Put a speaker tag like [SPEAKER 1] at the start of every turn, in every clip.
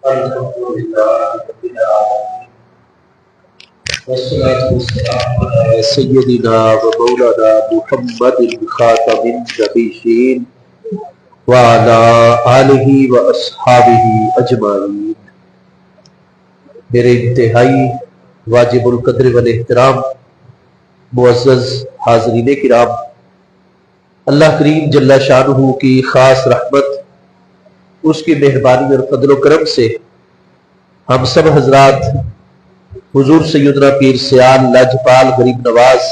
[SPEAKER 1] الحمد لله رب العالمين والصلاة والسلام على سيدنا ومولانا محمد خاتم النبيين وعلى آلہ واصحابہ اجمعین۔ میرے انتہائی واجب القدر والاحترام معزز حاضرین کرام، اللہ کریم جل شانہ کی خاص رحمت، اس کی مہربانی اور فضل و کرم سے ہم سب حضرات حضور سیدنا پیر سیال لاجپال غریب نواز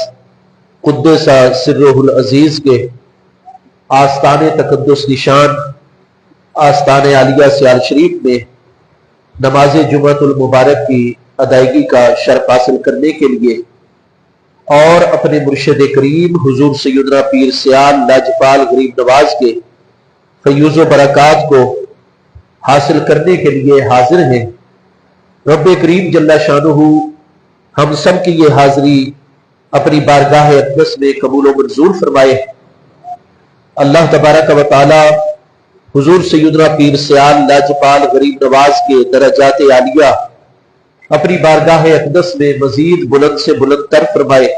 [SPEAKER 1] قدس سرہ العزیز کے آستان تقدس نشان آستان عالیہ سیال شریف میں نماز جمعۃ المبارک کی ادائیگی کا شرف حاصل کرنے کے لیے اور اپنے مرشد کریم حضور سیدنا پیر سیال لاجپال غریب نواز کے فیوز و برکات کو حاصل کرنے کے لیے حاضر ہیں۔ رب کریم جل شانہ ہم سب کی یہ حاضری اپنی بارگاہ اقدس میں قبول و منظور فرمائے۔ اللہ تبارک و تعالی حضور سیدنا پیر سیال لاجپال غریب نواز کے درجات عالیہ اپنی بارگاہ اقدس میں مزید بلند سے بلند تر فرمائے۔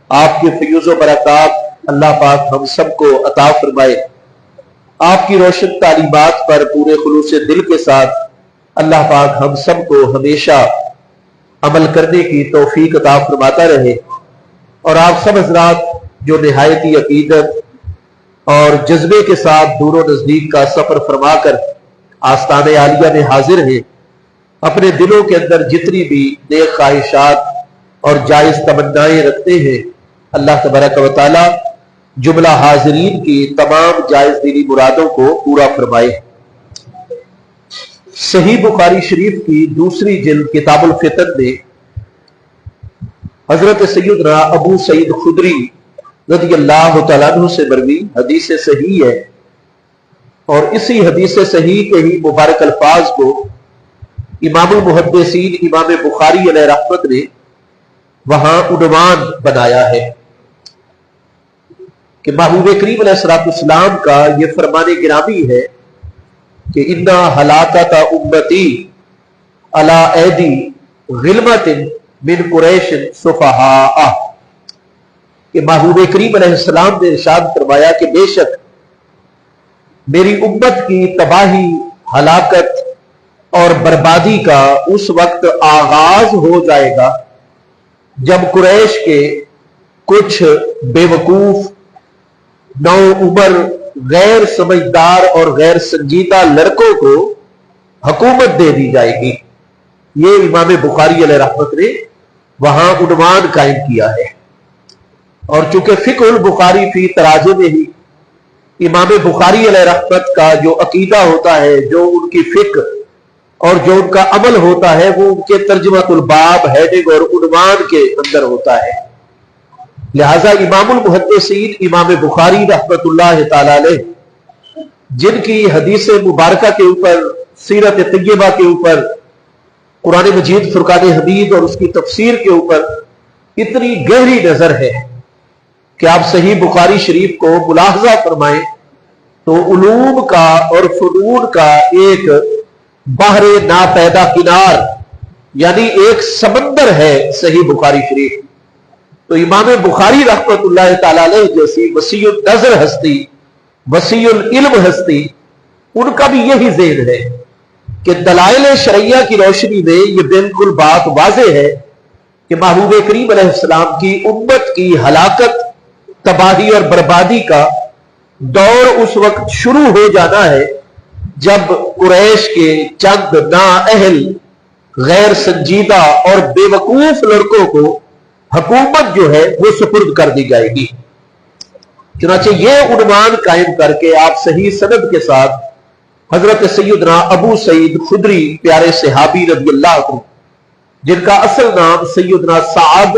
[SPEAKER 1] آپ کے فیوز و برکات اللہ پاک ہم سب کو عطا فرمائے۔ آپ کی روشن تعلیمات پر پورے خلوص دل کے ساتھ اللہ پاک ہم سب کو ہمیشہ عمل کرنے کی توفیق عطا فرماتا رہے، اور آپ سب حضرات جو نہایتی عقیدت اور جذبے کے ساتھ دور و نزدیک کا سفر فرما کر آستان عالیہ میں حاضر ہیں، اپنے دلوں کے اندر جتنی بھی نیک خواہشات اور جائز تمنائیں رکھتے ہیں، اللہ تبارک و تعالی جملہ حاضرین کی تمام جائز دلی مرادوں کو پورا فرمائے۔ صحیح بخاری شریف کی دوسری جلد کتاب الفتن میں حضرت سیدنا ابو سعید خدری رضی اللہ تعالیٰ عنہ سے مروی حدیث صحیح ہے، اور اسی حدیث صحیح کے ہی مبارک الفاظ کو امام المحدثین امام بخاری علیہ رحمت نے وہاں عنوان بنایا ہے کہ محبوب کریم علیہ السلام کا یہ فرمان گرامی ہے کہ اِنَّ ہلاکت امتی علی ایدی غلمت من قریش سفہاء، کہ محبوب کریم علیہ السلام نے ارشاد فرمایا کہ بے شک میری امت کی تباہی، ہلاکت اور بربادی کا اس وقت آغاز ہو جائے گا جب قریش کے کچھ بے وقوف نو عمر غیر سمجھدار اور غیر سنجیدہ لڑکوں کو حکومت دے دی جائے گی۔ یہ امام بخاری علیہ رحمت نے وہاں عنوان قائم کیا ہے، اور چونکہ فقہ البخاری فی تراجم ہی امام بخاری علیہ رحمت کا جو عقیدہ ہوتا ہے، جو ان کی فقہ اور جو ان کا عمل ہوتا ہے، وہ ان کے ترجمۃ الباب ہیڈنگ اور عنوان کے اندر ہوتا ہے، لہذا امام المحدثین امام بخاری رحمت اللہ تعالی علیہ جن کی حدیث مبارکہ کے اوپر، سیرت طیبہ کے اوپر، قرآن مجید فرقان حمید اور اس کی تفسیر کے اوپر اتنی گہری نظر ہے کہ آپ صحیح بخاری شریف کو ملاحظہ فرمائیں تو علوم کا اور فنون کا ایک بحر ناپیدا کنار، یعنی ایک سمندر ہے صحیح بخاری شریف۔ تو امام بخاری رحمت اللہ تعالی علیہ جیسی وسیع النظر ہستی، وسیع العلم ہستی، ان کا بھی یہی ذہن ہے کہ دلائل شرعیہ کی روشنی میں یہ بالکل بات واضح ہے کہ محبوب کریم علیہ السلام کی امت کی ہلاکت، تباہی اور بربادی کا دور اس وقت شروع ہو جانا ہے جب قریش کے چند نااہل، غیر سنجیدہ اور بے وقوف لڑکوں کو حکومت جو ہے وہ سپرد کر دی جائے گی۔ چنانچہ یہ عنوان قائم کر کے آپ صحیح سند کے ساتھ حضرت سیدنا ابو سعید خدری پیارے صحابی رضی اللہ عنہ، جن کا اصل نام سیدنا سعد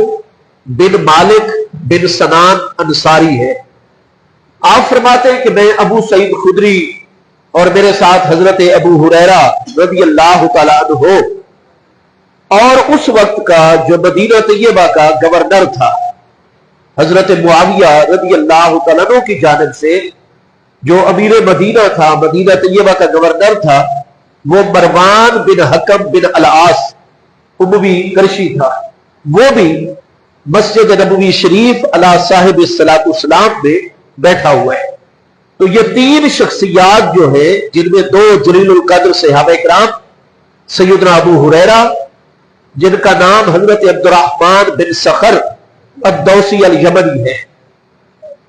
[SPEAKER 1] بن مالک بن سنان انصاری ہے، آپ فرماتے ہیں کہ میں ابو سعید خدری اور میرے ساتھ حضرت ابو ہریرہ رضی اللہ تعالیٰ عنہ اور اس وقت کا جو مدینہ طیبہ کا گورنر تھا حضرت معاویہ رضی اللہ تعالیٰ عنہ کی جانب سے، جو امیر مدینہ تھا، مدینہ طیبہ کا گورنر تھا، وہ مروان بن حکم بن العاص اموی کرشی تھا، وہ بھی مسجد نبوی شریف علی صاحب الصلاۃ والسلام میں بیٹھا ہوا ہے۔ تو یہ تین شخصیات جو ہے، جن میں دو جلیل القدر صحابہ کرام، سیدنا ابو ہریرہ جن کا نام حضرت عبد الرحمن بن صخر الدوسی الیمنی ہے،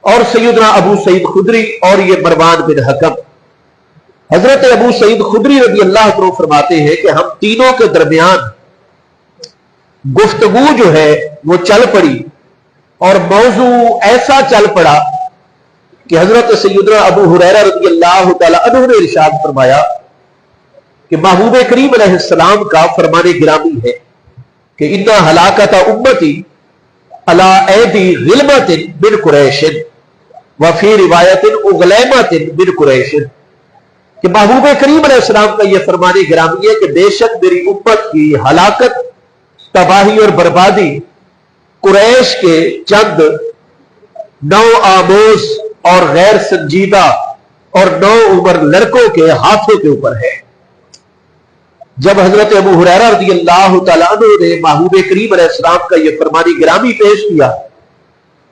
[SPEAKER 1] اور سیدنا ابو سعید خدری اور یہ مروان بن حکم۔ حضرت ابو سعید خدری رضی اللہ عنہ فرماتے ہیں کہ ہم تینوں کے درمیان گفتگو جو ہے وہ چل پڑی، اور موضوع ایسا چل پڑا کہ حضرت سیدنا ابو ہریرہ رضی اللہ تعالی عنہ نے ارشاد فرمایا کہ محبوب کریم علیہ السلام کا فرمان گرامی ہے کہ ان ہلاکت امتی علی ایدی غلمۃ من قریش وفی روایت اغلیمۃ من قریش، کہ محبوب کریم علیہ السلام کا یہ فرمان گرامی ہے کہ بے شک میری امت کی ہلاکت، تباہی اور بربادی قریش کے چند نو آموز اور غیر سنجیدہ اور نو عمر لڑکوں کے ہاتھوں کے اوپر ہے۔ جب حضرت ابو ہریرہ رضی اللہ تعالیٰ عنہ نے محبوب کریم علیہ السلام کا یہ فرمان گرامی پیش کیا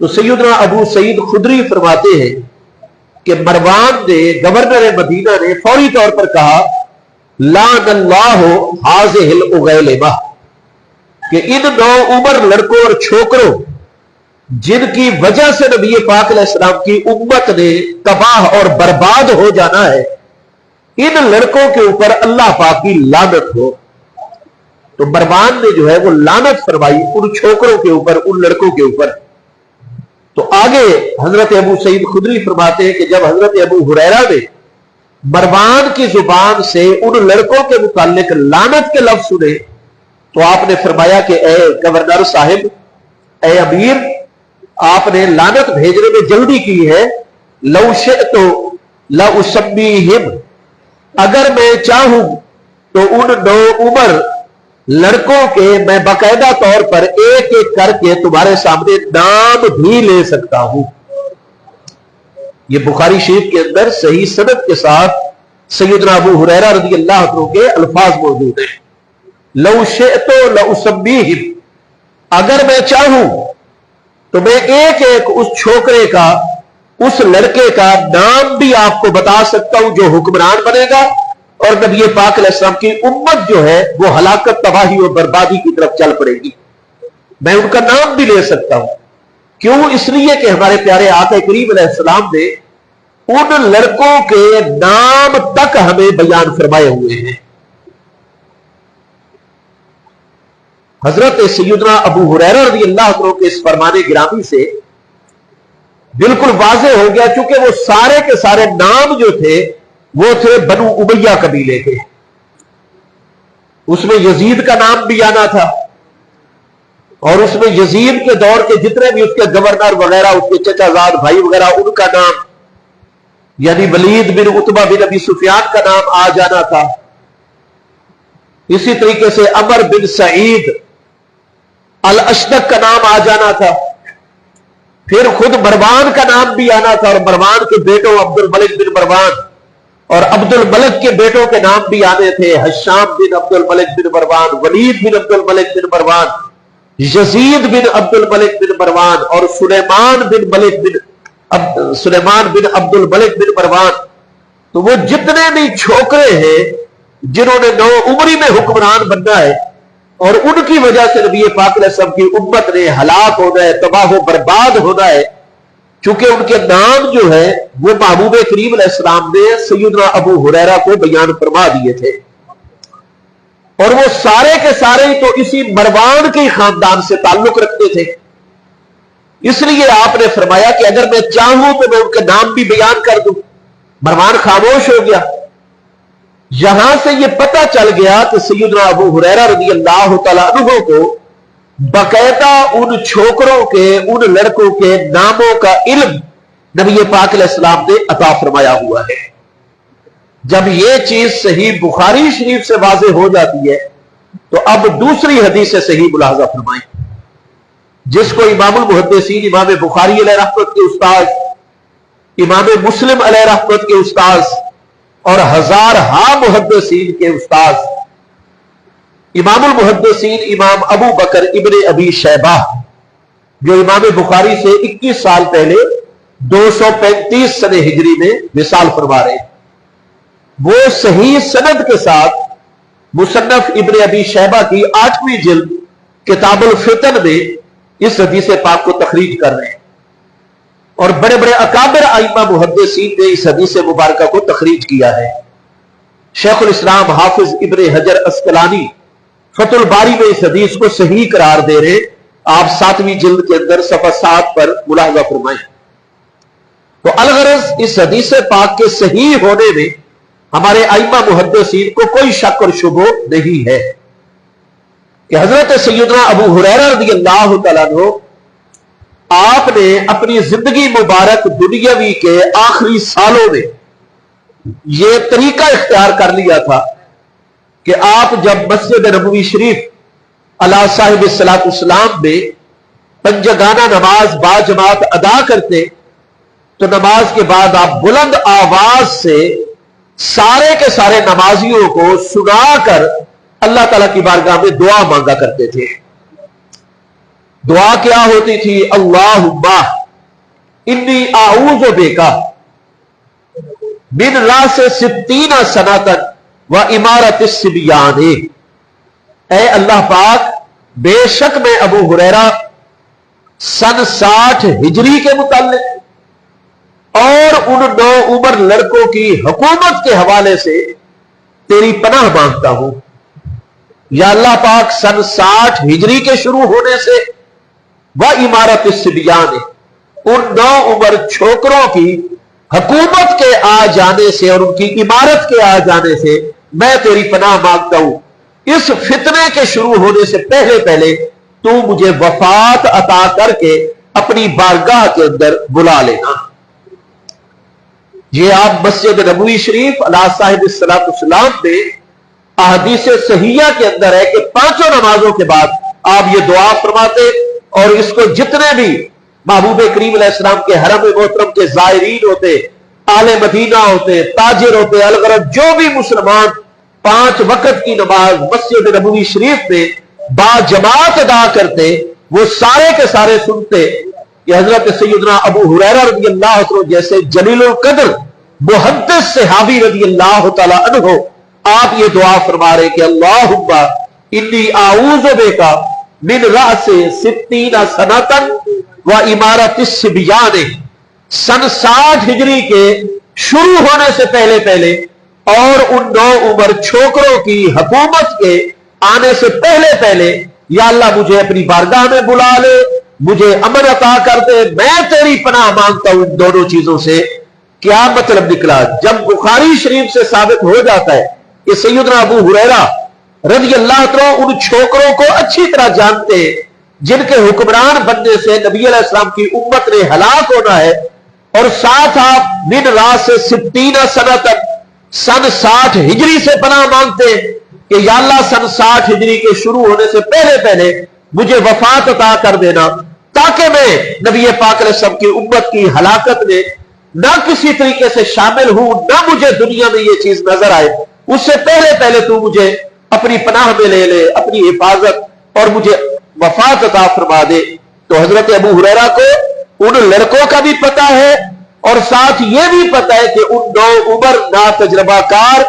[SPEAKER 1] تو سیدنا ابو سعید خدری فرماتے ہیں کہ مروان نے، گورنر مدینہ نے فوری طور پر کہا لعن اللہ ہذہ الاغیلمہ، کہ ان نو عمر لڑکوں اور چھوکروں جن کی وجہ سے نبی پاک علیہ السلام کی امت نے تباہ اور برباد ہو جانا ہے، ان لڑکوں کے اوپر اللہ پاک کی لعنت ہو۔ تو مروان نے جو ہے وہ لعنت فرمائی ان چھوکروں کے اوپر، ان لڑکوں کے اوپر۔ تو آگے حضرت ابو سعید خدری فرماتے ہیں کہ جب حضرت ابو ہریرہ نے مروان کی زبان سے ان لڑکوں کے متعلق لعنت کے لفظ سنے تو آپ نے فرمایا کہ اے گورنر صاحب، اے امیر، آپ نے لعنت بھیجنے میں جلدی کی ہے، لو شئت لأسمیہم، اگر میں چاہوں تو ان نو عمر لڑکوں کے میں باقاعدہ طور پر ایک ایک کر کے تمہارے سامنے نام بھی لے سکتا ہوں۔ یہ بخاری شریف کے اندر صحیح سند کے ساتھ سیدنا ابو ہریرہ رضی اللہ عنہ کے الفاظ موجود ہیں، لو شئت لأسمیہم، اگر میں چاہوں تو میں ایک ایک اس چھوکرے کا، اس لڑکے کا نام بھی آپ کو بتا سکتا ہوں جو حکمران بنے گا، اور نبی پاک علیہ السلام کی امت جو ہے وہ ہلاکت، تباہی اور بربادی کی طرف چل پڑے گی، میں ان کا نام بھی لے سکتا ہوں۔ کیوں؟ اس لیے کہ ہمارے پیارے آقا کریم علیہ السلام نے ان لڑکوں کے نام تک ہمیں بیان فرمائے ہوئے ہیں۔ حضرت سیدنا ابو ہریرہ رضی اللہ عنہ کے اس فرمان گرامی سے بالکل واضح ہو گیا، چونکہ وہ سارے کے سارے نام جو تھے وہ تھے بنو امیہ قبیلے کے، اس میں یزید کا نام بھی آنا تھا، اور اس میں یزید کے دور کے جتنے بھی اس کے گورنر وغیرہ، اس کے چچا زاد بھائی وغیرہ، ان کا نام، یعنی ولید بن عتبہ بن ابی سفیان کا نام آ جانا تھا۔ اسی طریقے سے عمر بن سعید الاشدق کا نام آ جانا تھا، پھر خود مروان کا نام بھی آنا تھا، اور مروان کے بیٹوں عبد الملک بن مروان اور عبد الملک کے بیٹوں کے نام بھی آنے تھے، حشام بن عبد الملک بن مروان، ولید بن عبد الملک بن مروان، یزید بن عبد الملک بن مروان، اور سلیمان بن عبد الملک بن مروان۔ تو وہ جتنے بھی چھوکرے ہیں جنہوں نے نو عمری میں حکمران بننا ہے، اور ان کی وجہ سے نبی پاک علیہ السلام کی امت نے ہلاک ہونا ہے، تباہ و برباد ہونا ہے، چونکہ ان کے نام جو ہے وہ محبوب کریم علیہ السلام نے سیدنا ابو ہریرہ کو بیان فرما دیے تھے، اور وہ سارے کے سارے تو اسی مروان کے خاندان سے تعلق رکھتے تھے۔ اس لیے آپ نے فرمایا کہ اگر میں چاہوں تو میں ان کے نام بھی بیان کر دوں۔ مروان خاموش ہو گیا۔ یہاں سے یہ پتہ چل گیا کہ سیدنا ابو ہریرہ رضی اللہ تعالیٰ عنہ کو باقاعدہ ان چھوکروں کے، ان لڑکوں کے ناموں کا علم نبی پاک علیہ السلام نے عطا فرمایا ہوا ہے۔ جب یہ چیز صحیح بخاری شریف سے واضح ہو جاتی ہے تو اب دوسری حدیث سے صحیح ملاحظہ فرمائیں، جس کو امام المحدثین امام بخاری علیہ رحمت کے استاد، امام مسلم علیہ رحمت کے استاد اور ہزارہا محدثین کے استاذ امام المحدثین امام ابو بکر ابن ابی شیبہ جو امام بخاری سے 21 سال پہلے 235 سنہ ہجری میں وصال فرما رہے ہیں، وہ صحیح سند کے ساتھ مصنف ابن ابی شیبہ کی 8ویں جلد کتاب الفتن میں اس حدیث پاک کو تخریج کر رہے ہیں، اور بڑے بڑے اکابر ائمہ محدثین نے اس حدیث مبارکہ کو تخریج کیا ہے۔ شیخ الاسلام حافظ ابن حجر اسقلانی فتح الباری میں اس حدیث کو صحیح قرار دے رہے، آپ 7ویں جلد کے اندر صفحہ 7 پر ملاحظہ فرمائیں۔ تو الغرض اس حدیث پاک کے صحیح ہونے میں ہمارے ائمہ محدثین کو کوئی شک اور شبہ نہیں ہے کہ حضرت سیدنا ابو ہریرہ رضی اللہ تعالیٰ عنہ آپ نے اپنی زندگی مبارک دنیاوی کے آخری سالوں میں یہ طریقہ اختیار کر لیا تھا کہ آپ جب مسجد نبوی شریف علی صاحب الصلاۃ والسلام میں پنجگانہ نماز با جماعت ادا کرتے تو نماز کے بعد آپ بلند آواز سے سارے کے سارے نمازیوں کو سنا کر اللہ تعالیٰ کی بارگاہ میں دعا مانگا کرتے تھے۔ دعا کیا ہوتی تھی؟ اللہم انی اعوذ بک من راس 60 سنۃ و امارت الصبیان، اے اللہ پاک بے شک میں ابو ہریرہ سن 60 ہجری کے متعلق اور ان نو عمر لڑکوں کی حکومت کے حوالے سے تیری پناہ مانگتا ہوں۔ یا اللہ پاک سن 60 ہجری کے شروع ہونے سے وہ عمارت الصبیان، ان نو عمر چھوکروں کی حکومت کے آ جانے سے اور ان کی عمارت کے آ جانے سے میں تیری پناہ مانگتا ہوں، اس فتنے کے شروع ہونے سے پہلے پہلے تو مجھے وفات عطا کر کے اپنی بارگاہ کے اندر بلا لینا۔ یہ آپ مسجد نبوی شریف علی صاحب الصلاۃ والسلام میں احادیث صحیحہ کے اندر ہے کہ 5 نمازوں کے بعد آپ یہ دعا فرماتے، اور اس کو جتنے بھی محبوب کریم علیہ السلام کے حرم محترم کے زائرین ہوتے، آل مدینہ ہوتے، تاجر ہوتے، الغرض جو بھی مسلمان 5 وقت کی نماز مسجد نبوی شریف میں با جماعت ادا کرتے، وہ سارے کے سارے سنتے کہ حضرت سیدنا ابو ہریرہ رضی اللہ عنہ جیسے جلیل القدر محدث صحابی رضی اللہ تعالی عنہ آپ یہ دعا فرما رہے کہ اللہم انی اعوذ بک من رأس 60 سنۃ و امارت الصبیان، سن 60 ہجری کے شروع ہونے سے پہلے پہلے اور ان نو عمر چھوکروں کی حکومت کے آنے سے پہلے پہلے یا اللہ مجھے اپنی بارگاہ میں بلا لے، مجھے امن عطا کر دے، میں تیری پناہ مانگتا ہوں ان دونوں چیزوں سے۔ کیا مطلب نکلا؟ جب بخاری شریف سے ثابت ہو جاتا ہے کہ سیدنا ابو ہریرہ رضی اللہ عنہ ان چھوکروں کو اچھی طرح جانتے جن کے حکمران بننے سے نبی علیہ السلام کی امت نے ہلاک ہونا ہے، اور ساتھ آپ من راس 60 سنۃ سن 60 ہجری سے پناہ مانگتے کہ یا اللہ سن 60 ہجری کے شروع ہونے سے پہلے پہلے مجھے وفات عطا کر دینا، تاکہ میں نبی پاک علیہ السلام کی امت کی ہلاکت میں نہ کسی طریقے سے شامل ہوں، نہ مجھے دنیا میں یہ چیز نظر آئے، اس سے پہلے پہلے تو مجھے اپنی پناہ میں لے لے، اپنی حفاظت اور مجھے وفات عطا فرما دے۔ تو حضرت ابو ہریرہ کو ان لڑکوں کا بھی پتا ہے، اور ساتھ یہ بھی پتا ہے کہ ان نو عمر ناتجربہ کار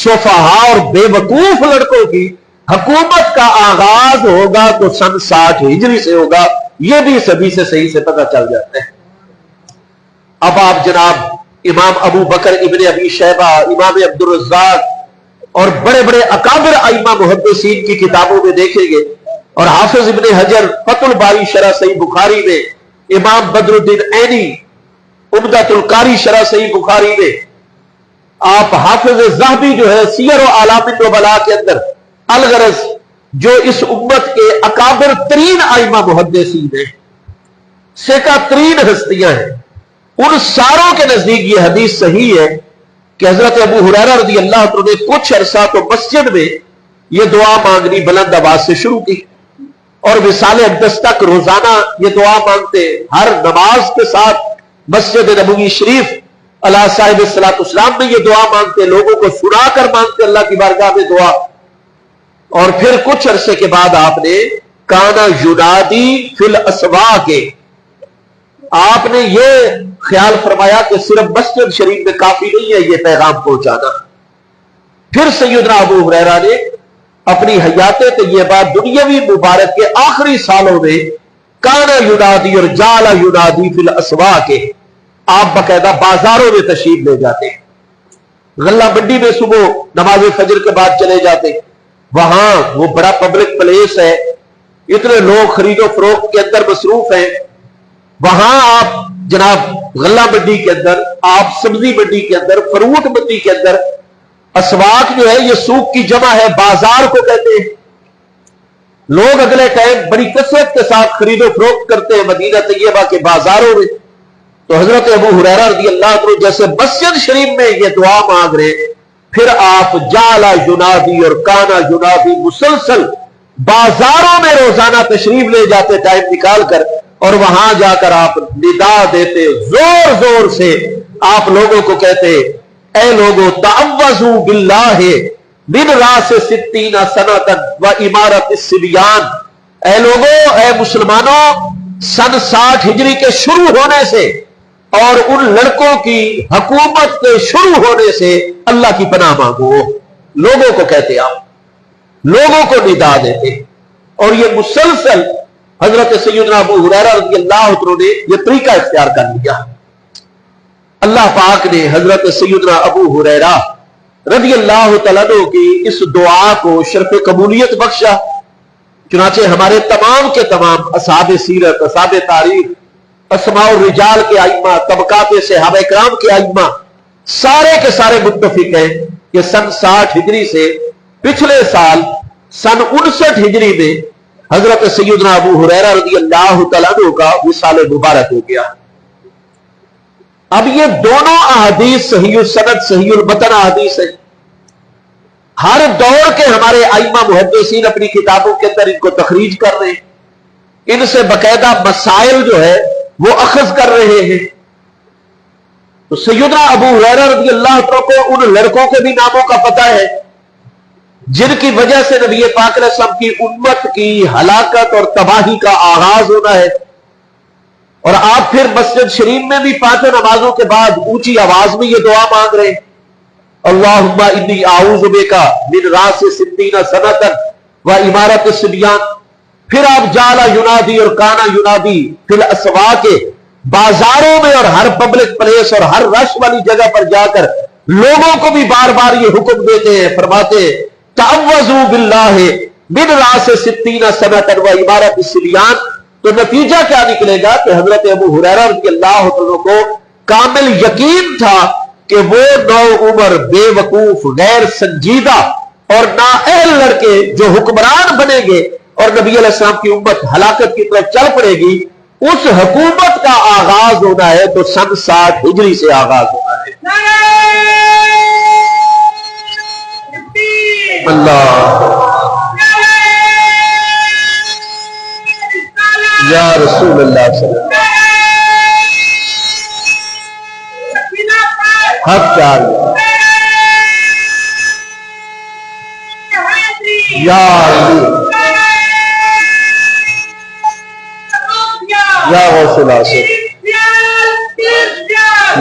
[SPEAKER 1] سفہا اور بے وقوف لڑکوں کی حکومت کا آغاز ہوگا تو سن 60 ہجری سے ہوگا، یہ بھی سبھی سے صحیح سے پتہ چل جاتا ہے۔ اب آپ جناب امام ابو بکر ابن ابی شیبہ، امام عبدالرزاق اور بڑے بڑے اکابر ائمہ محدثین کی کتابوں میں دیکھیں گے، اور حافظ ابن حجر فتح الباری شرح صحیح بخاری میں، امام بدر الدین عینی عمدۃ القاری شرح صحیح بخاری میں، آپ حافظ ذہبی جو ہے سیر و اعلام النبلاء کے اندر، الغرض جو اس امت کے اکابر ترین ائمہ محدثین ہیں، سکہ ترین ہستیاں ہیں، ان ساروں کے نزدیک یہ حدیث صحیح ہے کہ حضرت ابو ہریرہ رضی اللہ عنہ نے کچھ عرصہ تو مسجد میں یہ دعا مانگنی بلند آواز سے شروع کی، اور وصال اقدس تک روزانہ یہ دعا مانگتے، ہر نماز کے ساتھ مسجد نبوی شریف اللہ صاحب الصلوۃ والسلام میں یہ دعا مانگتے، لوگوں کو سنا کر مانگتے اللہ کی بارگاہ میں دعا. اور پھر کچھ عرصے کے بعد آپ نے کانا ینادی فی الاسواق، آپ نے یہ خیال فرمایا کہ صرف مسجد شریف میں کافی نہیں ہے یہ پیغام پہنچانا. پھر سیدنا ابو ہریرہ نے اپنی حیات طیبہ دنیاوی مبارک کے آخری سالوں میں کانا ینادی اور جعل ینادی فی الاسواق، آپ باقاعدہ بازاروں میں تشریف لے جاتے، غلہ منڈی میں صبح نماز فجر کے بعد چلے جاتے. وہاں وہ بڑا پبلک پلیس ہے، اتنے لوگ خرید و فروخت کے اندر مصروف ہیں. وہاں آپ جناب غلہ منڈی کے اندر، آپ سبزی منڈی کے اندر، فروٹ منڈی کے اندر، اسواق جو ہے یہ سوق کی جمع ہے، بازار کو کہتے ہیں. لوگ اگلے ٹائم بڑی کثرت کے ساتھ خرید و فروخت کرتے ہیں مدینہ طیبہ کے بازاروں میں. تو حضرت ابو ہریرہ رضی اللہ عنہ جیسے مسجد شریف میں یہ دعا مانگ رہے، پھر آپ جعل ینادی اور کانا ینادی مسلسل بازاروں میں روزانہ تشریف لے جاتے ٹائم نکال کر، اور وہاں جا کر آپ ندا دیتے، زور زور سے آپ لوگوں کو کہتے، اے لوگوں تعوذوا باللہ من راس 60 سنۃ و امارت الصبیان، اے لوگوں، اے مسلمانوں، سن 60 ہجری کے شروع ہونے سے اور ان لڑکوں کی حکومت کے شروع ہونے سے اللہ کی پناہ مانگو. لوگوں کو کہتے، آپ لوگوں کو ندا دیتے. اور یہ مسلسل حضرت سیدنا ابو ہریرہ رضی اللہ عنہ نے یہ طریقہ اختیار کر لیا. اللہ پاک نے حضرت سیدنا ابو ہریرہ رضی اللہ تعالیٰ عنہ کی اس دعا کو شرف قبولیت بخشا. چنانچہ ہمارے تمام کے تمام اصحاب سیرت، اصحاب تاریخ، اسماء الرجال کے ائمہ، طبقات صحابہ کرام کے ائمہ، سارے کے سارے متفق ہیں کہ سن 60 ہجری سے پچھلے سال سن 59 ہجری میں حضرت سیدنا ابو ہریرہ رضی اللہ تعالیٰ عنہ کا وصال مبارک ہو گیا. اب یہ دونوں احادیث صحیح السند صحیح المتن احادیث ہیں. ہر دور کے ہمارے ائمہ محدثین اپنی کتابوں کے اندر ان کو تخریج کر رہے ہیں، ان سے باقاعدہ مسائل جو ہے وہ اخذ کر رہے ہیں. تو سیدنا ابو ہریرہ رضی اللہ عنہ کو ان لڑکوں کے بھی ناموں کا پتہ ہے جن کی وجہ سے نبی پاک علیہ السلام کی امت کی ہلاکت اور تباہی کا آغاز ہونا ہے. اور آپ پھر مسجد شریف میں بھی 5 نمازوں کے بعد اونچی آواز میں یہ دعا مانگ رہے ہیں، اللہم انی اعوذ بک من راس 60 سنۃ و امارت الصبیان. پھر آپ جعل ینادی اور کانا ینادی فی الاسواق، بازاروں میں اور ہر پبلک پلیس اور ہر رش والی جگہ پر جا کر لوگوں کو بھی بار بار یہ حکم دیتے ہیں، فرماتے تعوذوا باللہ من راس 60 سنۃ و امارت الصبیان. تو نتیجہ کیا نکلے گا کہ حضرت ابو ہریرہ رضی اللہ عنہ کو کامل یقین تھا کہ وہ نو عمر بے وقوف غیر سنجیدہ اور نااہل لڑکے جو حکمران بنیں گے اور نبی علیہ السلام کی امت ہلاکت کی طرف چل پڑے گی، اس حکومت کا آغاز ہونا ہے تو سن 60 ہجری سے آغاز ہونا ہے. اللہ یا رسول اللہ صلی اللہ علیہ وسلم حق چاہیے یا یا غوث العاصم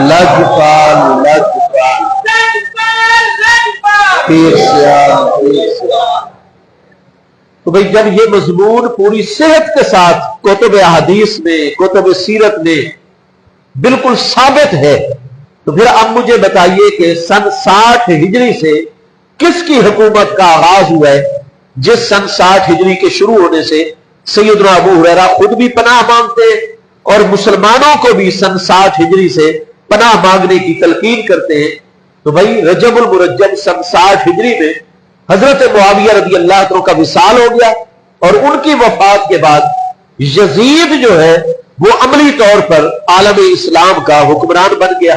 [SPEAKER 1] لجپال پیر سیال. تو بھئی جب یہ مضمون پوری صحت کے ساتھ کتب احادیث میں، کتب سیرت میں بالکل ثابت ہے، تو پھر اب مجھے بتائیے کہ سن 60 ہجری سے کس کی حکومت کا آغاز ہوا ہے، جس سن 60 ہجری کے شروع ہونے سے سیدنا ابو ہریرہ خود بھی پناہ مانگتے اور مسلمانوں کو بھی سن 60 ہجری سے پناہ مانگنے کی تلقین کرتے ہیں. تو بھائی رجب المرجب سن 60 ہجری میں حضرت معاویہ رضی اللہ عنہ کا وصال ہو گیا، اور ان کی وفات کے بعد یزید جو ہے وہ عملی طور پر عالم اسلام کا حکمران بن گیا.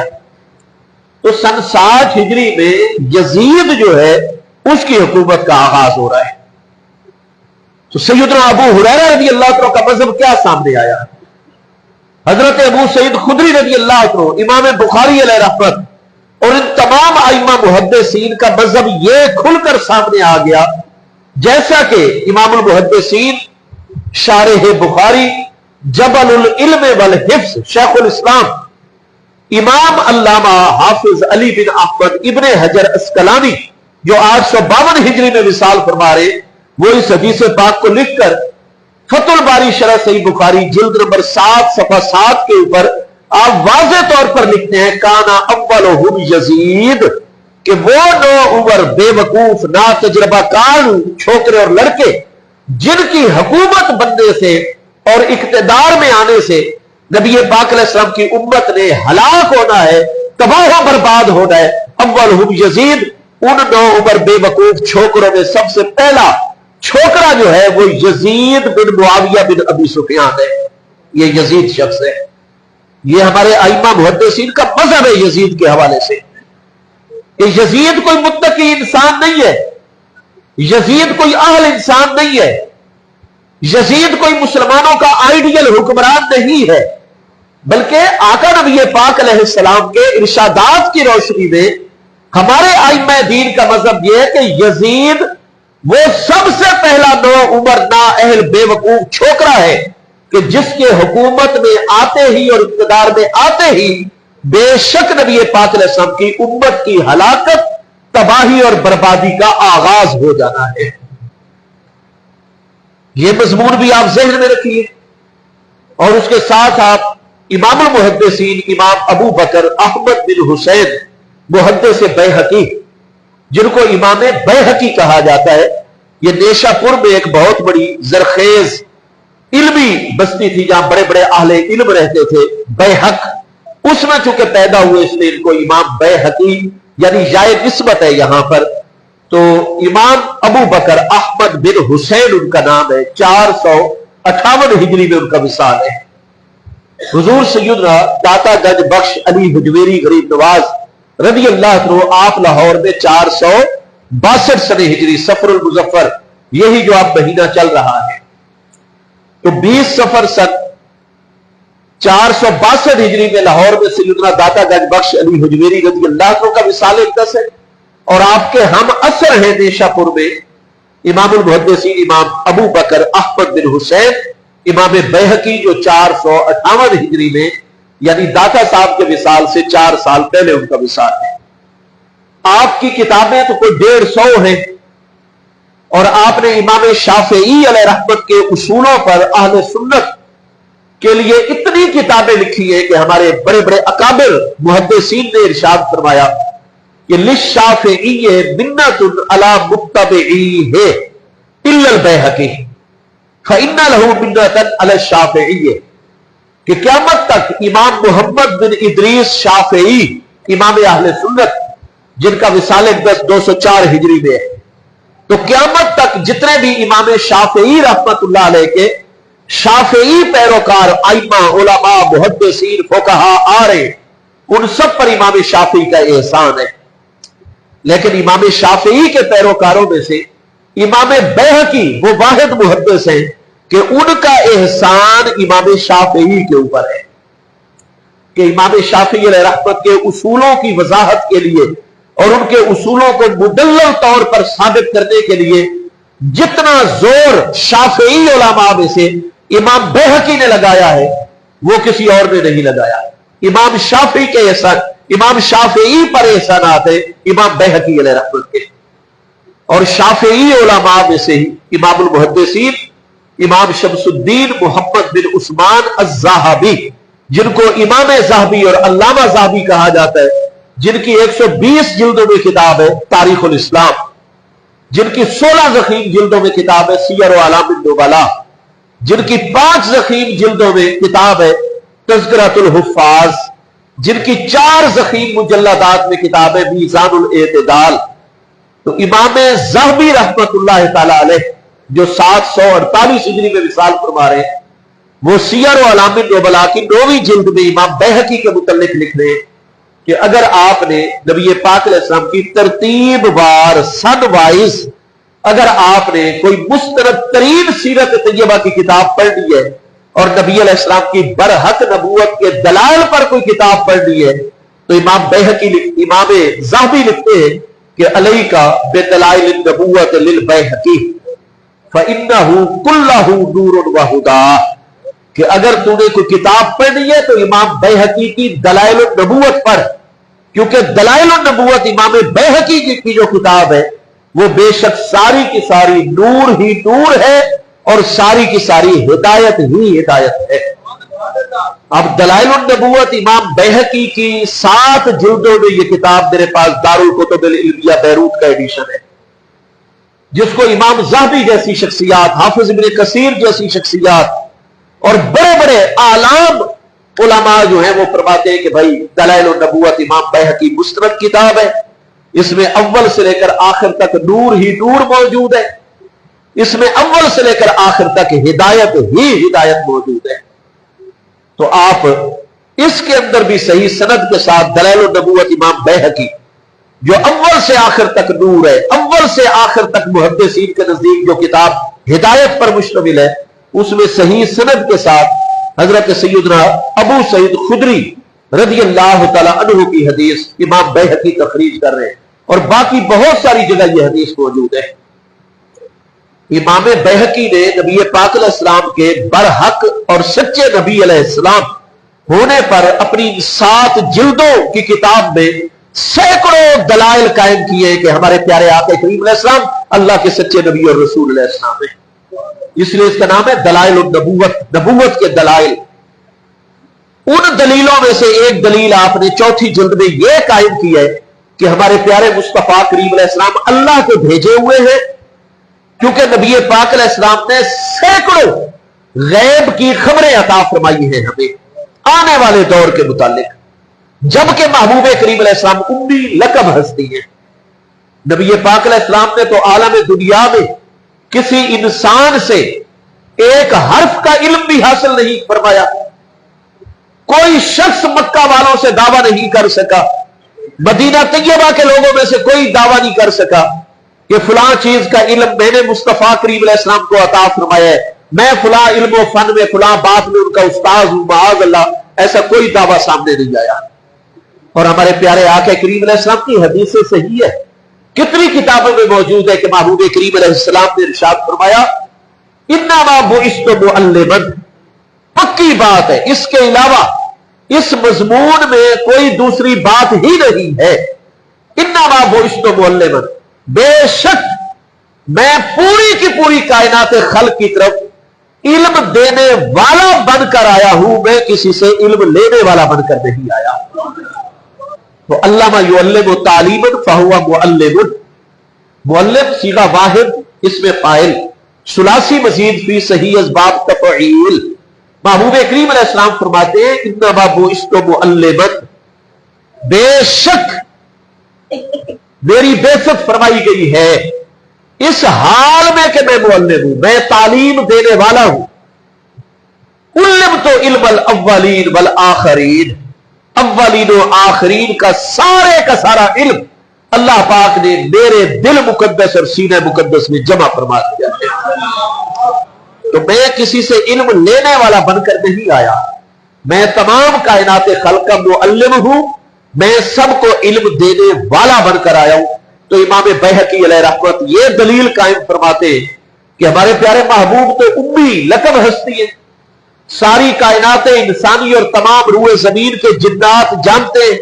[SPEAKER 1] تو سن 60 ہجری میں یزید جو ہے اس کی حکومت کا آغاز ہو رہا ہے. تو سیدنا ابو ہریرہ رضی اللہ عنہ کا مذہب کیا سامنے آیا؟ حضرت ابو سعید خدری رضی اللہ عنہ، امام بخاری علیہ رحمت اور ان تمام ائمہ محدثین کا مذہب یہ کھل کر سامنے آ گیا، جیسا کہ امام المحدثین شارح بخاری جبل العلم والحفظ شیخ الاسلام امام علامہ حافظ علی بن احمد ابن حجر اسقلانی جو 852 ہجری میں وصال فرما رہے، وہ اس حدیث پاک کو لکھ کر فتح الباری شرح صحیح بخاری جلد نمبر 7 صفحہ 7 کے اوپر آپ واضح طور پر لکھتے ہیں کانا اولہم یزید، کہ وہ نو عمر بے وقوف نا تجربہ کار چھوکرے اور لڑکے جن کی حکومت بننے سے اور اقتدار میں آنے سے نبی پاک علیہ السلام کی امت نے ہلاک ہونا ہے، تباہ و برباد ہونا ہے، اولہم یزید، ان نو عمر بے وقوف چھوکروں میں سب سے پہلا چھوکرا جو ہے وہ یزید بن معاویہ بن ابی سفیان ہے۔ یہ یزید شخص ہے، یہ ہمارے ائمہ محدثین کا مذہب ہے یزید کے حوالے سے۔ یزید کوئی متقی انسان نہیں ہے، یزید کوئی اہل انسان نہیں ہے، یزید کوئی مسلمانوں کا آئیڈیل حکمران نہیں ہے، بلکہ آقا نبی پاک علیہ السلام کے ارشادات کی روشنی میں ہمارے ائمہ دین کا مذہب یہ ہے کہ یزید وہ سب سے پہلا نو عمر نا اہل بے وقوف چھوکرا ہے کہ جس کے حکومت میں آتے ہی اور اقتدار میں آتے ہی بے شک نبی پاک علیہ السلام کی امت کی ہلاکت، تباہی اور بربادی کا آغاز ہو جانا ہے۔ یہ مضمون بھی آپ ذہن میں رکھیے، اور اس کے ساتھ آپ امام المحدثین امام ابو بکر احمد بن حسین محدث بیہقی، جن کو امام بیہقی کہا جاتا ہے، یہ نیشہ پور میں ایک بہت بڑی زرخیز علمی بستی تھی جہاں بڑے بڑے اہل علم رہتے تھے، بیہق، اس میں چونکہ پیدا ہوئے اس لیے ان کو امام بیہقی یعنی جائے نسبت ہے یہاں پر۔ تو امام ابو بکر احمد بن حسین ان کا نام ہے، 458 ہجری میں ان کا وصال ہے۔ حضور سیدنا داتا گنج بخش علی حجویری غریب نواز رضی اللہ عنہ آپ لاہور میں 462 سنہ ہجری صفر المظفر، یہی جو آپ مہینہ چل رہا ہے، تو 20 صفر سن 462 ہجری میں لاہور میں سیدنا داتا گنج بخش علی حجویری رضی اللہ عنہ کا وصال اقدس ہے، اور آپ کے ہم اثر ہیں نیشہ پور میں امام المحدثین امام ابو بکر احمد بن حسین امام بیہقی جو 458 ہجری میں یعنی داتا صاحب کے وصال سے 4 سال پہلے ان کا وصال ہے۔ آپ کی کتابیں تو کوئی 150 ہیں، اور آپ نے امام شافعی علیہ رحمت کے اصولوں پر اہل سنت کے لیے اتنی کتابیں لکھی ہیں کہ ہمارے بڑے بڑے اکابر محدثین نے ارشاد فرمایا کہ للشافعی منت علی متبعیہ الا البیہقی فإن له منت علی الشافعی، کہ قیامت تک امام محمد بن ادریس شافعی امام اہل سنت جن کا وصال اقدس 204 ہجری میں ہے، تو قیامت تک جتنے بھی امام شافعی رحمت اللہ علیہ کے شافعی پیروکار ائمہ علماء محدثین فقہا آ رہے، ان سب پر امام شافعی کا احسان ہے۔ لیکن امام شافعی کے پیروکاروں میں سے امام بیہقی وہ واحد محدث ہیں کہ ان کا احسان امام شافعی کے اوپر ہے، کہ امام شافعی علیہ رحمت کے اصولوں کی وضاحت کے لیے اور ان کے اصولوں کو مدلل طور پر ثابت کرنے کے لیے جتنا زور شافعی علماء میں سے امام بیہقی نے لگایا ہے وہ کسی اور نے نہیں لگایا۔ امام شافعی کے احسان، امام شافعی پر احسانات ہے امام بیہقی علیہ رحمت کے، اور شافعی علماء میں سے ہی امام المحدثین امام شمس الدین محمد بن عثمان الذہبی، جن کو امام ذہبی اور علامہ ذہبی کہا جاتا ہے، جن کی 120 جلدوں میں کتاب ہے تاریخ الاسلام، جن کی 16 ضخیم جلدوں میں کتاب ہے سیر و اعلام النبلاء، جن کی 5 ضخیم جلدوں میں کتاب ہے تذکرۃ الحفاظ، جن کی 4 ضخیم مجلدات میں کتاب ہے میزان الاعتدال۔ تو امام ذہبی رحمت اللہ تعالی علیہ جو 748 ہجری میں وصال فرما رہے ہیں، وہ سیر و اعلام النبلاء کی 9ویں جلد میں امام بیہقی کے متعلق لکھ رہے ہیں کہ اگر آپ نے نبی پاک علیہ السلام کی ترتیب وار سن وائز اگر آپ نے کوئی مستند ترین سیرت طیبہ کی کتاب پڑھ لی ہے اور نبی علیہ السلام کی برحق نبوت کے دلائل پر کوئی کتاب پڑھنی ہے تو امام ذہبی لکھتے ہیں کہ علیہ کا بدلائل النبوت للبیہقی فإنہ کلہ نور وہدا، کہ اگر تو نے کوئی کتاب پڑھنی ہے تو امام بیہقی کی دلائل النبوت پڑھ، کیونکہ دلائل النبوت امام بیہقی کی جو کتاب ہے وہ بے شک ساری کی ساری نور ہی نور ہے اور ساری کی ساری ہدایت ہی ہدایت ہے۔ اب دلائل النبوت امام بیہقی کی 7 جلدوں میں یہ کتاب میرے پاس دارالکتب العلمیہ بیروت کا ایڈیشن ہے، جس کو امام ذہبی جیسی شخصیات، حافظ ابن کثیر جیسی شخصیات اور بڑے بڑے اعلام علماء جو ہیں وہ فرماتے ہیں کہ بھائی دلائل النبوت امام بیہقی مستند کتاب ہے، اس میں اول سے لے کر آخر تک نور ہی نور موجود ہے، اس میں اول سے لے کر آخر تک ہدایت ہی ہدایت موجود ہے۔ تو آپ اس کے اندر بھی صحیح سند کے ساتھ دلائل النبوت امام بیہقی جو اول سے آخر تک نور ہے، اول سے آخر تک محدثین کے نزدیک جو کتاب ہدایت پر مشتمل ہے، اس میں صحیح سند کے ساتھ حضرت سیدنا ابو سعید خدری رضی اللہ تعالی عنہ کی حدیث امام بیہقی تخریج کر رہے ہیں، اور باقی بہت ساری جگہ یہ حدیث موجود ہے۔ امام بیہقی نے نبی پاک علیہ السلام کے برحق اور سچے نبی علیہ السلام ہونے پر اپنی 7 جلدوں کی کتاب میں سینکڑوں دلائل قائم کیے کہ ہمارے پیارے آقا کریم علیہ السلام اللہ کے سچے نبی اور رسول علیہ السلام ہیں۔ اس لیے اس کا نام ہے دلائل النبوت، نبوت کے دلائل۔ ان دلیلوں میں سے ایک دلیل آپ نے 4 جلد میں یہ قائم کی ہے کہ ہمارے پیارے مصطفیٰ کریم علیہ السلام اللہ کے بھیجے ہوئے ہیں، کیونکہ نبی پاک علیہ السلام نے سینکڑوں غیب کی خبریں عطا فرمائی ہیں ہمیں آنے والے دور کے متعلق، جبکہ محبوب کریم علیہ السلام امی لقب ہستی ہیں۔ نبی پاک علیہ السلام نے تو عالم دنیا میں کسی انسان سے ایک حرف کا علم بھی حاصل نہیں فرمایا، کوئی شخص مکہ والوں سے دعویٰ نہیں کر سکا، مدینہ طیبہ کے لوگوں میں سے کوئی دعویٰ نہیں کر سکا کہ فلاں چیز کا علم میں نے مصطفیٰ کریم علیہ السلام کو عطا فرمایا ہے، میں فلاں علم و فن میں فلاں بات میں ان کا استاذ ہوں، معاذ اللہ، ایسا کوئی دعویٰ سامنے نہیں آیا۔ اور ہمارے پیارے آقا کریم علیہ السلام کی حدیث صحیح ہے، کتنی کتابوں میں موجود ہے کہ محبوب کریم علیہ السلام نے ارشاد فرمایا انما بعثت معلما، پکی بات ہے، اس کے علاوہ اس مضمون میں کوئی دوسری بات ہی نہیں ہے۔ انما بعثت معلما، بے شک میں پوری کی پوری کائنات خلق کی طرف علم دینے والا بن کر آیا ہوں، میں کسی سے علم لینے والا بن کر نہیں آیا۔ تو علامہ یعلم تعلیما فہو معلم، معلم صیغہ واحد اس میں فاعل، ثلاثی مزید فی صحیح اسباب تفعیل۔ محبوب کریم علیہ السلام فرماتے ہیں انما بعثت معلما، بے شک میری بعثت فرمائی گئی ہے اس حال میں کہ میں معلم ہوں، میں تعلیم دینے والا ہوں۔ علمت علم الاولین والآخرین، اولین و آخرین کا سارا علم اللہ پاک نے میرے دل مقدس اور سینہ مقدس میں جمع فرما دیا ہے۔ تو میں کسی سے علم لینے والا بن کر نہیں آیا، میں تمام کائنات خلق کا معلم ہوں، میں سب کو علم دینے والا بن کر آیا ہوں۔ تو امام بیہقی علیہ رحمت یہ دلیل قائم فرماتے ہیں کہ ہمارے پیارے محبوب تو امی لقب ہستی ہے، ساری کائنات انسانی اور تمام روح زمین کے جنات جانتے ہیں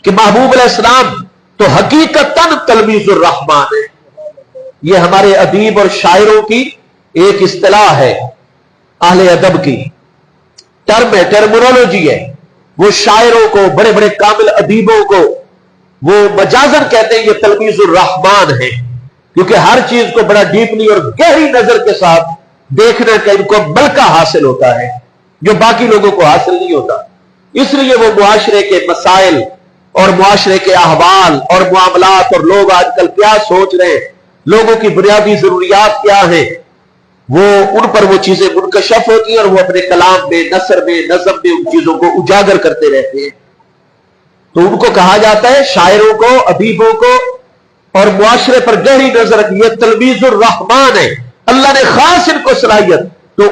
[SPEAKER 1] کہ محبوب علیہ السلام تو حقیقتاً تلمیذ الرحمن ہے۔ یہ ہمارے ادیب اور شاعروں کی ایک اصطلاح ہے، اہل ادب کی ٹرم ہے، ٹرمنالوجی ہے۔ وہ شاعروں کو، بڑے بڑے کامل ادیبوں کو وہ مجازن کہتے ہیں یہ تلمیذ الرحمن ہے، کیونکہ ہر چیز کو بڑا ڈیپلی اور گہری نظر کے ساتھ دیکھنے کا ان کو ملکہ حاصل ہوتا ہے جو باقی لوگوں کو حاصل نہیں ہوتا۔ اس لیے وہ معاشرے کے مسائل اور معاشرے کے احوال اور معاملات اور لوگ آج کل کیا سوچ رہے ہیں، لوگوں کی بنیادی ضروریات کیا ہیں، وہ ان پر وہ چیزیں منکشف ہوتی ہیں اور وہ اپنے کلام میں، نثر میں، نظم میں ان چیزوں کو اجاگر کرتے رہتے ہیں۔ تو ان کو کہا جاتا ہے، شاعروں کو، ادیبوں کو اور معاشرے پر گہری نظر رکھی، یہ تلمیذ الرحمن ہے۔ اللہ نے خاص ان کو صلاحیت تو